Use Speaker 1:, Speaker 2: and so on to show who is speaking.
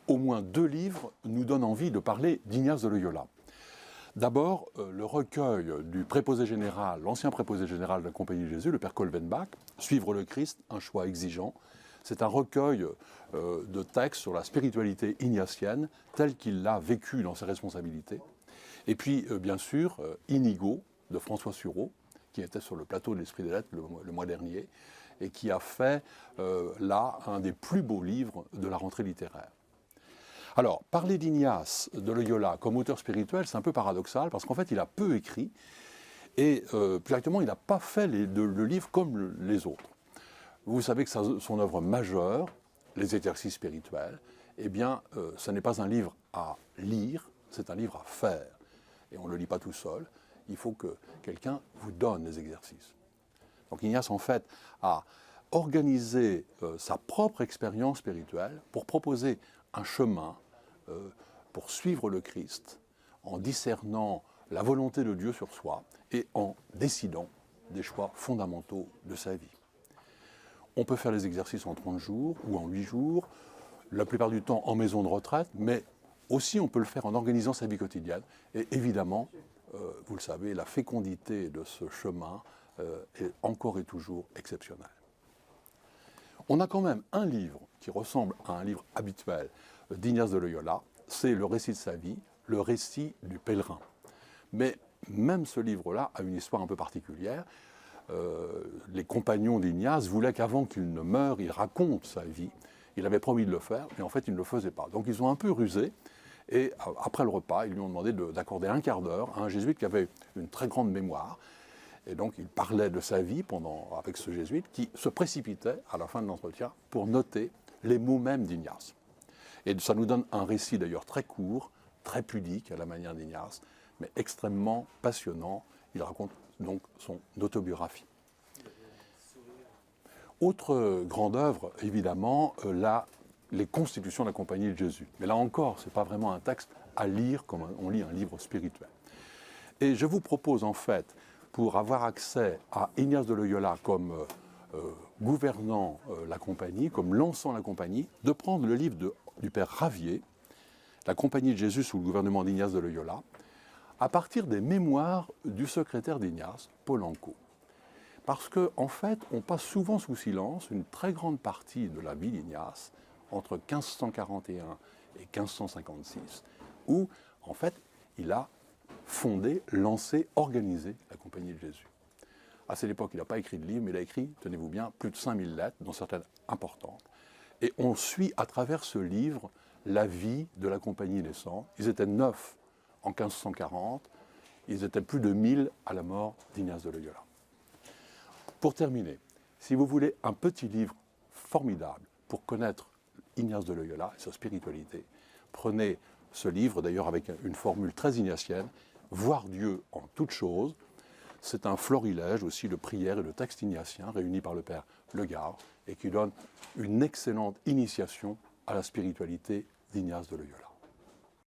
Speaker 1: au moins 2 livres nous donnent envie de parler d'Ignace de Loyola. D'abord, le recueil du préposé général, l'ancien préposé général de la Compagnie de Jésus, le père Kolvenbach, Suivre le Christ, un choix exigeant. C'est un recueil de textes sur la spiritualité ignatienne, telle qu'il l'a vécue dans ses responsabilités. Et puis, bien sûr, Inigo, de François Sureau, qui était sur le plateau de l'Esprit des Lettres le mois dernier, et qui a fait, là, un des plus beaux livres de la rentrée littéraire. Alors, parler d'Ignace de Loyola comme auteur spirituel, c'est un peu paradoxal, parce qu'en fait, il a peu écrit, et plus exactement, il n'a pas fait le livre comme les autres. Vous savez que son œuvre majeure, Les exercices spirituels, eh bien, ce n'est pas un livre à lire, c'est un livre à faire. Et on ne le lit pas tout seul, il faut que quelqu'un vous donne les exercices. Donc Ignace, en fait, a organisé sa propre expérience spirituelle pour proposer un chemin pour suivre le Christ en discernant la volonté de Dieu sur soi et en décidant des choix fondamentaux de sa vie. On peut faire les exercices en 30 jours ou en 8 jours, la plupart du temps en maison de retraite, mais aussi on peut le faire en organisant sa vie quotidienne. Et évidemment, vous le savez, la fécondité de ce chemin est encore et toujours exceptionnelle. On a quand même un livre qui ressemble à un livre habituel d'Ignace de Loyola, c'est le récit de sa vie, le récit du pèlerin. Mais même ce livre-là a une histoire un peu particulière. Les compagnons d'Ignace voulaient qu'avant qu'il ne meure, il raconte sa vie. Il avait promis de le faire, mais en fait, il ne le faisait pas. Donc ils ont un peu rusé, et après le repas, ils lui ont demandé d'accorder un quart d'heure à un jésuite qui avait une très grande mémoire. Et donc il parlait de sa vie avec ce jésuite qui se précipitait à la fin de l'entretien pour noter les mots mêmes d'Ignace. Et ça nous donne un récit d'ailleurs très court, très pudique à la manière d'Ignace, mais extrêmement passionnant. Il raconte donc son autobiographie. Autre grande œuvre, évidemment, les Constitutions de la Compagnie de Jésus. Mais là encore, ce n'est pas vraiment un texte à lire comme on lit un livre spirituel. Et je vous propose en fait, pour avoir accès à Ignace de Loyola comme gouvernant la Compagnie, comme lançant la Compagnie, de prendre le livre du père Ravier, La Compagnie de Jésus sous le gouvernement d'Ignace de Loyola, à partir des mémoires du secrétaire d'Ignace, Paul Anco. Parce qu'en fait, on passe souvent sous silence une très grande partie de la vie d'Ignace, entre 1541 et 1556, où, en fait, il a fondé, lancé, organisé la Compagnie de Jésus. À cette époque, il n'a pas écrit de livre, mais il a écrit, tenez-vous bien, plus de 5000 lettres, dont certaines importantes. Et on suit à travers ce livre la vie de la Compagnie naissante. Ils étaient 9 en 1540, ils étaient plus de 1000 à la mort d'Ignace de Loyola. Pour terminer, si vous voulez un petit livre formidable pour connaître Ignace de Loyola et sa spiritualité, prenez ce livre, d'ailleurs avec une formule très ignatienne, Voir Dieu en toutes choses. C'est un florilège aussi de prières et de textes ignatiens réunis par le père Legare et qui donne une excellente initiation à la spiritualité d'Ignace de Loyola.